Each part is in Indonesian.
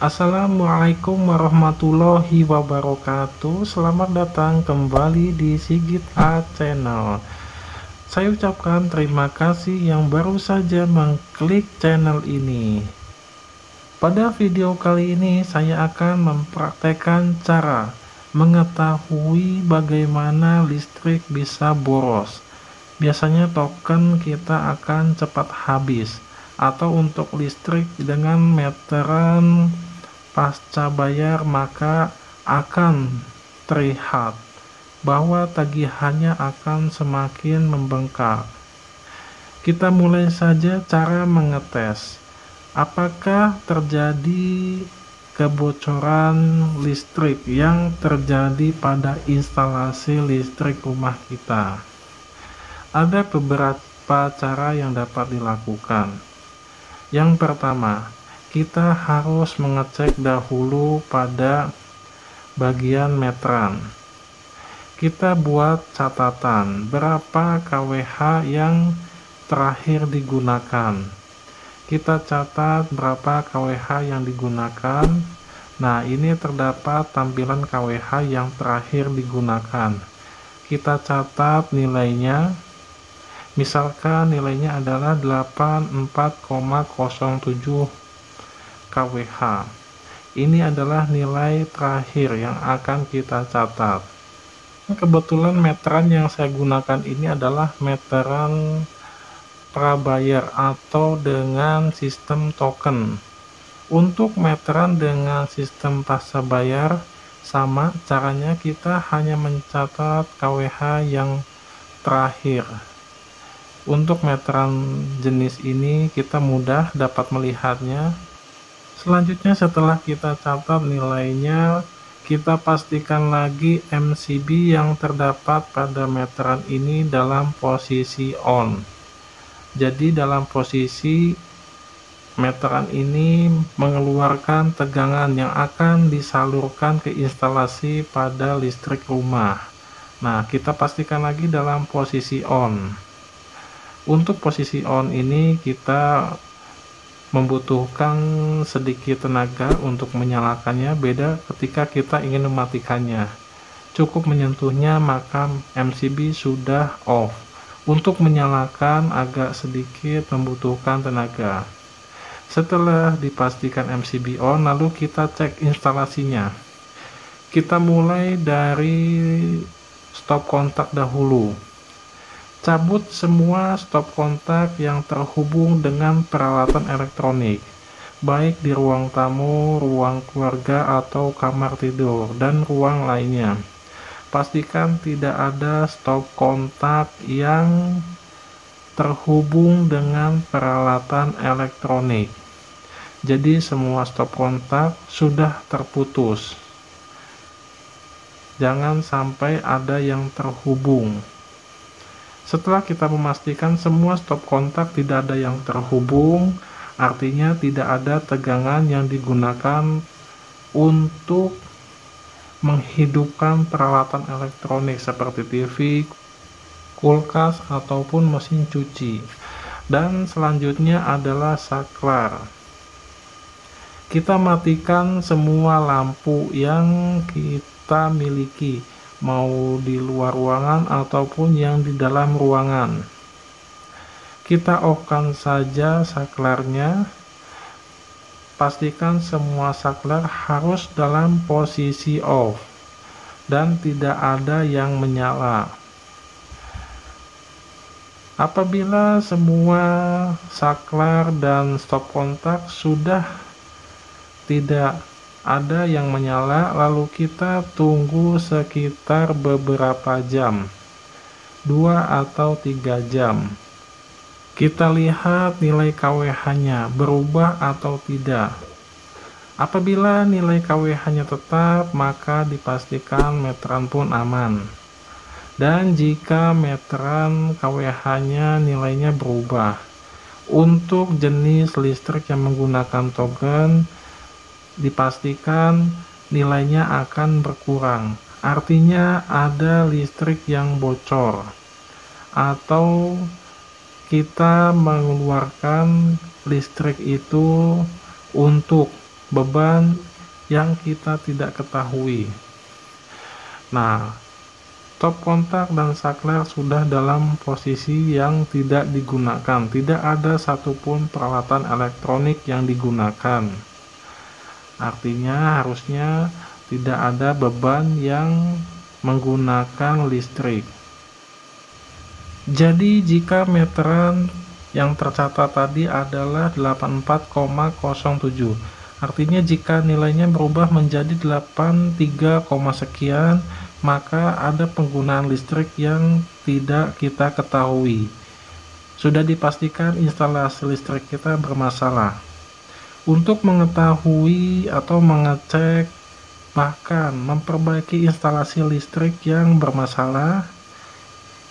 Assalamualaikum warahmatullahi wabarakatuh. Selamat datang kembali di Sigit A Channel. Saya ucapkan terima kasih yang baru saja mengklik channel ini. Pada video kali ini saya akan mempraktekkan cara mengetahui bagaimana listrik bisa boros. Biasanya token kita akan cepat habis, atau untuk listrik dengan meteran pasca bayar maka akan terlihat bahwa tagihannya akan semakin membengkak. Kita mulai saja cara mengetes apakah terjadi kebocoran listrik yang terjadi pada instalasi listrik rumah kita. Ada beberapa cara yang dapat dilakukan. Yang pertama, kita harus mengecek dahulu pada bagian meteran. Kita buat catatan berapa kWh yang terakhir digunakan. Kita catat berapa kWh yang digunakan. Nah, ini terdapat tampilan kWh yang terakhir digunakan. Kita catat nilainya. Misalkan nilainya adalah 84,07 kWh. Ini adalah nilai terakhir yang akan kita catat. Kebetulan meteran yang saya gunakan ini adalah meteran prabayar atau dengan sistem token. Untuk meteran dengan sistem pasca bayar sama caranya, kita hanya mencatat kWh yang terakhir. Untuk meteran jenis ini kita mudah dapat melihatnya. Selanjutnya setelah kita catat nilainya, kita pastikan lagi MCB yang terdapat pada meteran ini dalam posisi on. Jadi dalam posisi meteran ini mengeluarkan tegangan yang akan disalurkan ke instalasi pada listrik rumah. Nah, kita pastikan lagi dalam posisi on. Untuk posisi on ini kita membutuhkan sedikit tenaga untuk menyalakannya, beda ketika kita ingin mematikannya. Cukup menyentuhnya maka MCB sudah off. Untuk menyalakan agak sedikit membutuhkan tenaga. Setelah dipastikan MCB on, lalu kita cek instalasinya. Kita mulai dari stop kontak dahulu. Cabut semua stop kontak yang terhubung dengan peralatan elektronik, baik di ruang tamu, ruang keluarga, atau kamar tidur, dan ruang lainnya. Pastikan tidak ada stop kontak yang terhubung dengan peralatan elektronik. Jadi semua stop kontak sudah terputus. Jangan sampai ada yang terhubung. Setelah kita memastikan semua stop kontak tidak ada yang terhubung, artinya tidak ada tegangan yang digunakan untuk menghidupkan peralatan elektronik seperti TV, kulkas, ataupun mesin cuci. Dan selanjutnya adalah saklar. Kita matikan semua lampu yang kita miliki, mau di luar ruangan ataupun yang di dalam ruangan. Kita off-kan saja saklarnya. Pastikan semua saklar harus dalam posisi off dan tidak ada yang menyala. Apabila semua saklar dan stop kontak sudah tidak ada yang menyala, lalu kita tunggu sekitar beberapa jam, 2 atau 3 jam. Kita lihat nilai kWh-nya berubah atau tidak. Apabila nilai kWh-nya tetap, maka dipastikan meteran pun aman. Dan jika meteran kWh-nya nilainya berubah, untuk jenis listrik yang menggunakan token, dipastikan nilainya akan berkurang. Artinya ada listrik yang bocor, atau kita mengeluarkan listrik itu untuk beban yang kita tidak ketahui. Nah, stop kontak dan saklar sudah dalam posisi yang tidak digunakan. Tidak ada satupun peralatan elektronik yang digunakan. Artinya harusnya tidak ada beban yang menggunakan listrik. Jadi jika meteran yang tercatat tadi adalah 84,07, artinya jika nilainya berubah menjadi 83, sekian, maka ada penggunaan listrik yang tidak kita ketahui. Sudah dipastikan instalasi listrik kita bermasalah. Untuk mengetahui atau mengecek bahkan memperbaiki instalasi listrik yang bermasalah,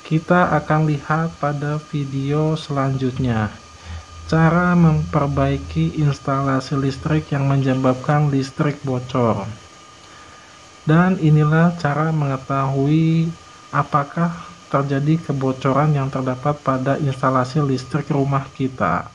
kita akan lihat pada video selanjutnya cara memperbaiki instalasi listrik yang menyebabkan listrik bocor. Dan inilah cara mengetahui apakah terjadi kebocoran yang terdapat pada instalasi listrik rumah kita.